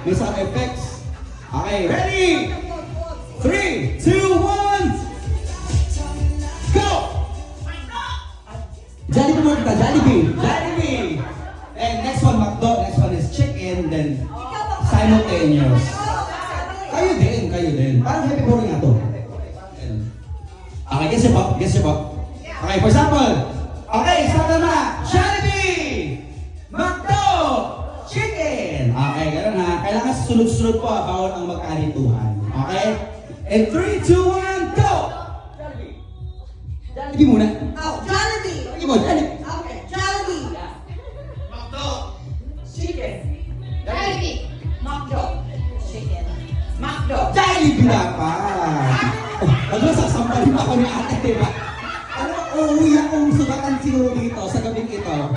May sound effects. Okay, ready? 3, 2, 1, go! Jollibee mo kita, Jollibee. Jollibee. And next one, McDo. Next one is chicken. Then simultaneous. Kayo din. Parang happy boring nga to. Okay, guess your pop. Okay, for example. Okay, start na. Jollibee! McDo! Chicken! Okay, gano'n na. Kailangan sunod-sunod po bawal ang magkalituhan. Okay? And 3, 2, 1, go! Jollibee. Jollibee muna. Oh, Jollibee. Sige mo, Jollibee. Okay, Jollibee. McDo. Chicken. Jollibee. McDo. Chicken. McDo. Jollibee dapat! Pag nasasampalin ako ni ate, diba? Ano, uuwi akong sugatan siguro dito sa gabing ito.